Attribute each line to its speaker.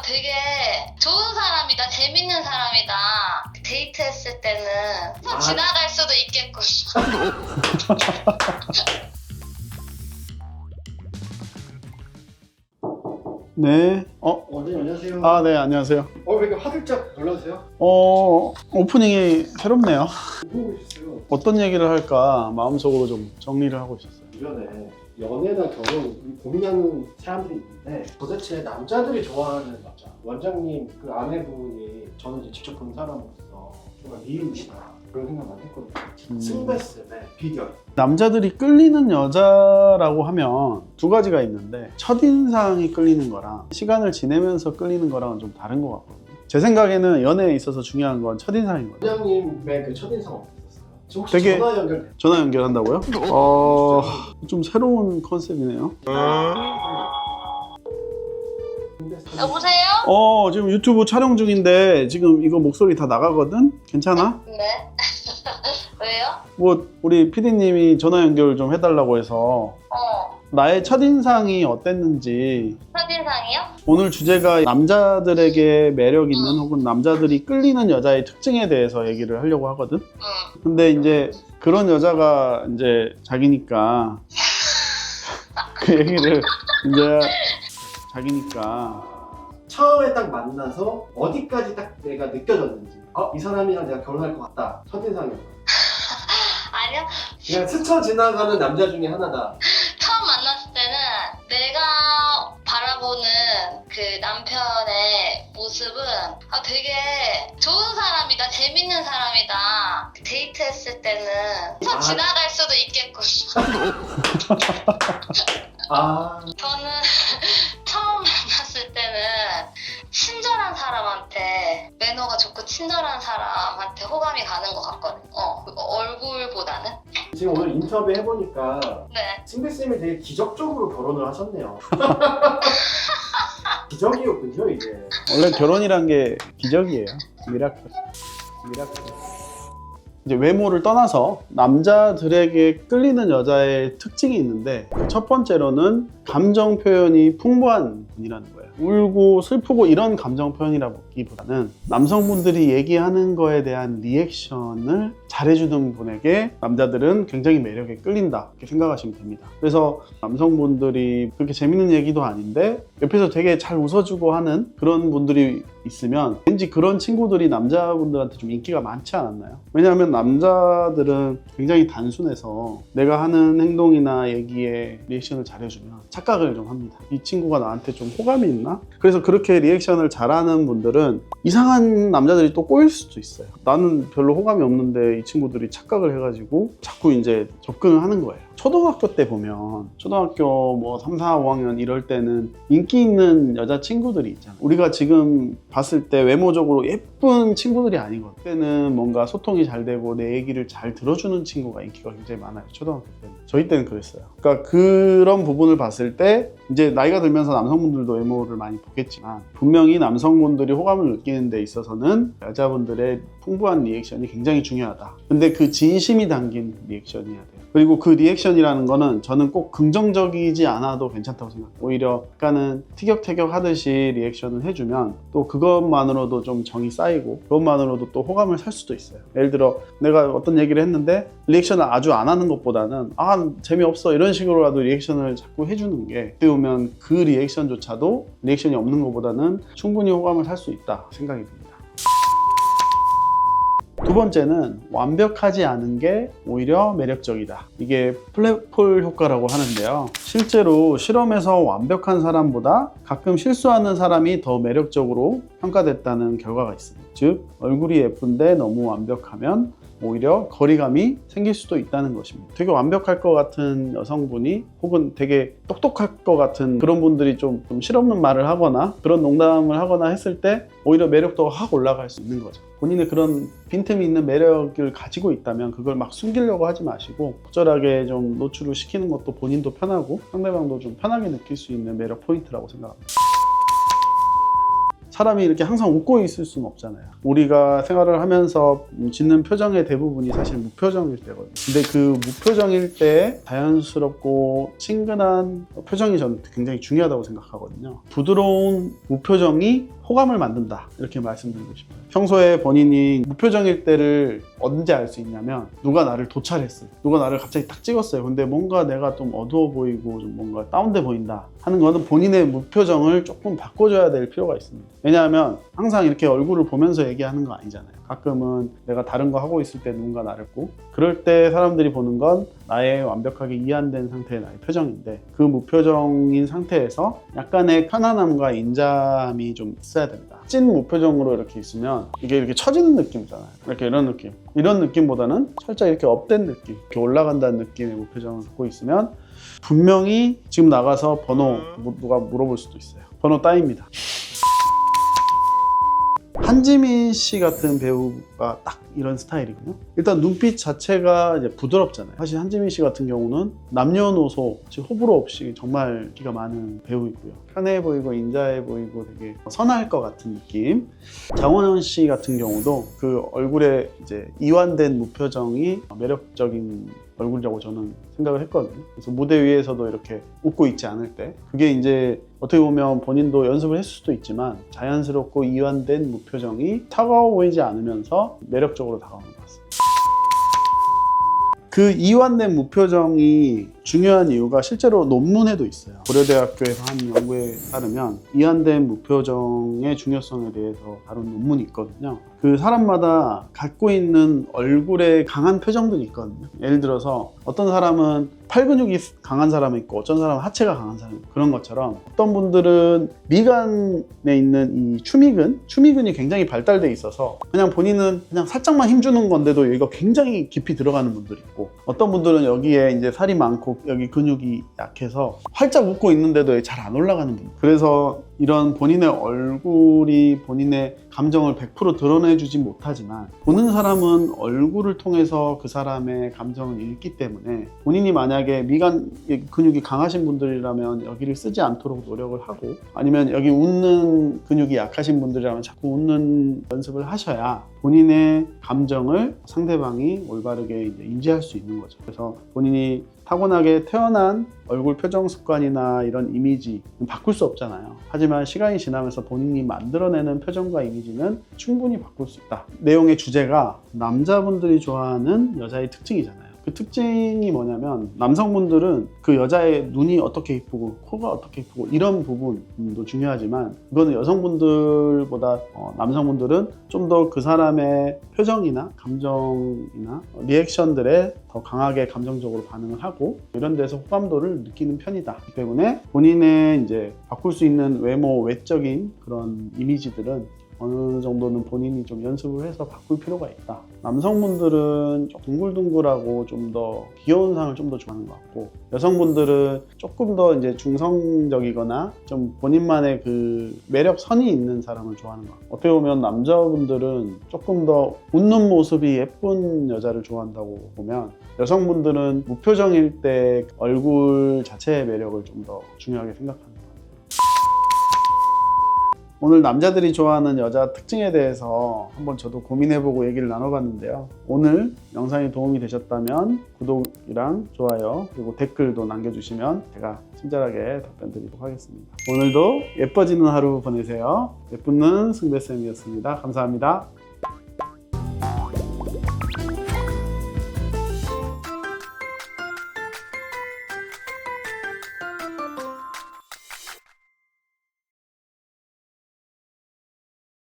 Speaker 1: 되게 좋은 사람이다, 재밌는 사람이다. 데이트했을 때는 지나갈 수도 있겠고.
Speaker 2: 네.
Speaker 3: 네, 안녕하세요.
Speaker 2: 아, 네, 안녕하세요.
Speaker 3: 왜 이렇게 화들짝 놀라세요?
Speaker 2: 오프닝이 새롭네요.
Speaker 3: 보고 계셨어요.
Speaker 2: 어떤 얘기를 할까 마음속으로 좀 정리를 하고 있었어요.
Speaker 3: 주변에 연애나 결혼 고민하는 사람들이 있는데 도대체 남자들이 좋아하는 여자, 원장님 그 아내분이 저는 이제 직접 본 사람으로서 정말 미인이시다 그런 생각만 했거든요. 승배쌤의 비결.
Speaker 2: 남자들이 끌리는 여자라고 하면 두 가지가 있는데 첫인상이 끌리는 거랑 시간을 지내면서 끌리는 거랑은 좀 다른 것 같거든요. 제 생각에는 연애에 있어서 중요한 건 첫인상이거든요.
Speaker 3: 원장님의 그 첫인상 어땠었어요? 지금 혹시
Speaker 2: 되게-
Speaker 3: 전화 연결돼요?
Speaker 2: 전화 연결한다고요? 좀 새로운 컨셉이네요.
Speaker 1: 여보세요?
Speaker 2: 지금 유튜브 촬영 중인데 지금 이거 목소리 다 나가거든? 괜찮아?
Speaker 1: 네. 왜요?
Speaker 2: 뭐 우리 PD님이 전화 연결 좀 해달라고 해서 나의 첫인상이 어땠는지.
Speaker 1: 첫인상이요?
Speaker 2: 오늘 주제가 남자들에게 매력 있는 혹은 남자들이 끌리는 여자의 특징에 대해서 얘기를 하려고 하거든. 근데 이제 그런 여자가 이제 자기니까 그 얘기를 이제 자기니까
Speaker 3: 처음에 딱 만나서 어디까지 딱 내가 느껴졌는지 이 사람이랑 내가 결혼할 것 같다 첫인상이었어.
Speaker 1: 아니요.
Speaker 3: 그냥 스쳐 지나가는 남자 중에 하나다.
Speaker 1: 처음 만났을 때는 내가 바라보는 그 남편의 모습은 되게 좋은 사람이다, 재밌는 사람이다. 데이트했을 때는 지나갈 수도 있겠고. 저는 처음 만났을 때는 친절한 사람한테, 매너가 좋고 친절한 사람한테 호감이 가는 것 같거든요. 얼굴보다는.
Speaker 3: 지금 오늘 인터뷰 해보니까
Speaker 1: 네.
Speaker 3: 승배쌤이 되게 기적적으로 결혼을 하셨네요. 기적이었군요 이게.
Speaker 2: 원래 결혼이란 게 기적이에요. 미라클. 이제 외모를 떠나서 남자들에게 끌리는 여자의 특징이 있는데 첫 번째로는 감정 표현이 풍부한 분이라는 거예요. 울고 슬프고 이런 감정 표현이라기보다는 남성분들이 얘기하는 거에 대한 리액션을 잘해주는 분에게 남자들은 굉장히 매력에 끌린다 이렇게 생각하시면 됩니다. 그래서 남성분들이 그렇게 재밌는 얘기도 아닌데 옆에서 되게 잘 웃어주고 하는 그런 분들이 있으면 왠지 그런 친구들이 남자분들한테 좀 인기가 많지 않았나요? 왜냐하면 남자들은 굉장히 단순해서 내가 하는 행동이나 얘기에 리액션을 잘해주면 착각을 좀 합니다. 이 친구가 나한테 좀 호감이 있나? 그래서 그렇게 리액션을 잘하는 분들은 이상한 남자들이 또 꼬일 수도 있어요. 나는 별로 호감이 없는데 이 친구들이 착각을 해가지고 자꾸 이제 접근을 하는 거예요. 초등학교 때 보면 초등학교 뭐 3, 4, 5학년 이럴 때는 인기 있는 여자친구들이 있잖아요. 우리가 지금 봤을 때 외모적으로 예쁜 친구들이 아니거든요. 그때는 뭔가 소통이 잘 되고 내 얘기를 잘 들어주는 친구가 인기가 굉장히 많아요. 초등학교 때는. 저희 때는 그랬어요. 그러니까 그런 부분을 봤을 때 이제 나이가 들면서 남성분들도 외모를 많이 보겠지만 분명히 남성분들이 호감을 느끼는 데 있어서는 여자분들의 풍부한 리액션이 굉장히 중요하다. 근데 그 진심이 담긴 리액션이어야 돼요. 그리고 그 리액션이라는 거는 저는 꼭 긍정적이지 않아도 괜찮다고 생각해요. 오히려 약간은 티격태격 하듯이 리액션을 해주면 또 그것만으로도 좀 정이 쌓이고 그것만으로도 또 호감을 살 수도 있어요. 예를 들어 내가 어떤 얘기를 했는데 리액션을 아주 안 하는 것보다는 재미없어 이런 식으로라도 리액션을 자꾸 해주는 게 어떻게 보면 그 리액션조차도 리액션이 없는 것보다는 충분히 호감을 살 수 있다 생각이 듭니다. 두 번째는 완벽하지 않은 게 오히려 매력적이다. 이게 블랙홀 효과라고 하는데요. 실제로 실험에서 완벽한 사람보다 가끔 실수하는 사람이 더 매력적으로 평가됐다는 결과가 있습니다. 즉, 얼굴이 예쁜데 너무 완벽하면 오히려 거리감이 생길 수도 있다는 것입니다. 되게 완벽할 것 같은 여성분이 혹은 되게 똑똑할 것 같은 그런 분들이 좀 실없는 말을 하거나 그런 농담을 하거나 했을 때 오히려 매력도가 확 올라갈 수 있는 거죠. 본인의 그런 빈틈이 있는 매력을 가지고 있다면 그걸 막 숨기려고 하지 마시고 적절하게 좀 노출을 시키는 것도 본인도 편하고 상대방도 좀 편하게 느낄 수 있는 매력 포인트라고 생각합니다. 사람이 이렇게 항상 웃고 있을 수는 없잖아요. 우리가 생활을 하면서 짓는 표정의 대부분이 사실 무표정일 때거든요. 근데 그 무표정일 때 자연스럽고 친근한 표정이 저는 굉장히 중요하다고 생각하거든요. 부드러운 무표정이 호감을 만든다, 이렇게 말씀드리고 싶어요. 평소에 본인이 무표정일 때를 언제 알 수 있냐면, 누가 나를 도찰했어요. 누가 나를 갑자기 딱 찍었어요. 근데 뭔가 내가 좀 어두워 보이고 좀 뭔가 다운돼 보인다 하는 거는 본인의 무표정을 조금 바꿔줘야 될 필요가 있습니다. 왜냐하면 항상 이렇게 얼굴을 보면서 얘기하는 거 아니잖아요. 가끔은 내가 다른 거 하고 있을 때 누군가 나를 보고, 그럴 때 사람들이 보는 건 나의 완벽하게 이완된 상태의 나의 표정인데, 그 무표정인 상태에서 약간의 편안함과 인자함이 좀 있어야 됩니다. 찐 무표정으로 이렇게 있으면 이게 이렇게 처지는 느낌이잖아요. 이렇게 이런 느낌. 이런 느낌보다는 살짝 이렇게 업된 느낌, 이렇게 올라간다는 느낌의 무표정을 갖고 있으면 분명히 지금 나가서 번호 누가 물어볼 수도 있어요. 번호 따입니다. 한지민 씨 같은 배우가 딱 이런 스타일이거든요. 일단 눈빛 자체가 이제 부드럽잖아요. 사실 한지민 씨 같은 경우는 남녀노소 호불호 없이 정말 인기가 많은 배우이고요. 편해 보이고 인자해 보이고 되게 선할 것 같은 느낌. 장원영 씨 같은 경우도 그 얼굴에 이제 이완된 무표정이 매력적인 얼굴이라고 저는 생각을 했거든요. 그래서 무대 위에서도 이렇게 웃고 있지 않을 때, 그게 이제 어떻게 보면 본인도 연습을 했을 수도 있지만 자연스럽고 이완된 무표정이 차가워 보이지 않으면서 매력적으로 다가오는 것 같습니다. 그 이완된 무표정이 중요한 이유가 실제로 논문에도 있어요. 고려대학교에서 한 연구에 따르면 이완된 무표정의 중요성에 대해서 다룬 논문이 있거든요. 그 사람마다 갖고 있는 얼굴에 강한 표정들이 있거든요. 예를 들어서 어떤 사람은 팔 근육이 강한 사람이 있고 어떤 사람은 하체가 강한 사람이 있고, 그런 것처럼 어떤 분들은 미간에 있는 이 추미근이 굉장히 발달돼 있어서 그냥 본인은 그냥 살짝만 힘주는 건데도 여기가 굉장히 깊이 들어가는 분들이 있고, 어떤 분들은 여기에 이제 살이 많고 여기 근육이 약해서 활짝 웃고 있는데도 잘 안 올라가는 분들. 그래서 이런 본인의 얼굴이 본인의 감정을 100% 드러내주지 못하지만, 보는 사람은 얼굴을 통해서 그 사람의 감정을 읽기 때문에, 본인이 만약에 미간 근육이 강하신 분들이라면 여기를 쓰지 않도록 노력을 하고, 아니면 여기 웃는 근육이 약하신 분들이라면 자꾸 웃는 연습을 하셔야 본인의 감정을 상대방이 올바르게 이제 인지할 수 있는 거죠. 그래서 본인이 타고나게 태어난 얼굴 표정 습관이나 이런 이미지 바꿀 수 없잖아요. 하지만 시간이 지나면서 본인이 만들어내는 표정과 이미지는 충분히 바꿀 수 있다. 내용의 주제가 남자분들이 좋아하는 여자의 특징이잖아요. 그 특징이 뭐냐면, 남성분들은 그 여자의 눈이 어떻게 이쁘고 코가 어떻게 이쁘고 이런 부분도 중요하지만, 그거는 여성분들보다 남성분들은 좀 더 그 사람의 표정이나 감정이나 리액션들에 더 강하게 감정적으로 반응을 하고 이런 데서 호감도를 느끼는 편이다. 그렇기 때문에 본인의 이제 바꿀 수 있는 외적인 그런 이미지들은 어느 정도는 본인이 좀 연습을 해서 바꿀 필요가 있다. 남성분들은 좀 둥글둥글하고 좀 더 귀여운 상을 좀 더 좋아하는 것 같고, 여성분들은 조금 더 이제 중성적이거나 좀 본인만의 그 매력선이 있는 사람을 좋아하는 것 같고, 어떻게 보면 남자분들은 조금 더 웃는 모습이 예쁜 여자를 좋아한다고 보면, 여성분들은 무표정일 때 얼굴 자체의 매력을 좀 더 중요하게 생각합니다. 오늘 남자들이 좋아하는 여자 특징에 대해서 한번 저도 고민해보고 얘기를 나눠봤는데요. 오늘 영상이 도움이 되셨다면 구독이랑 좋아요 그리고 댓글도 남겨주시면 제가 친절하게 답변 드리도록 하겠습니다. 오늘도 예뻐지는 하루 보내세요. 예쁜 눈 승배쌤이었습니다. 감사합니다.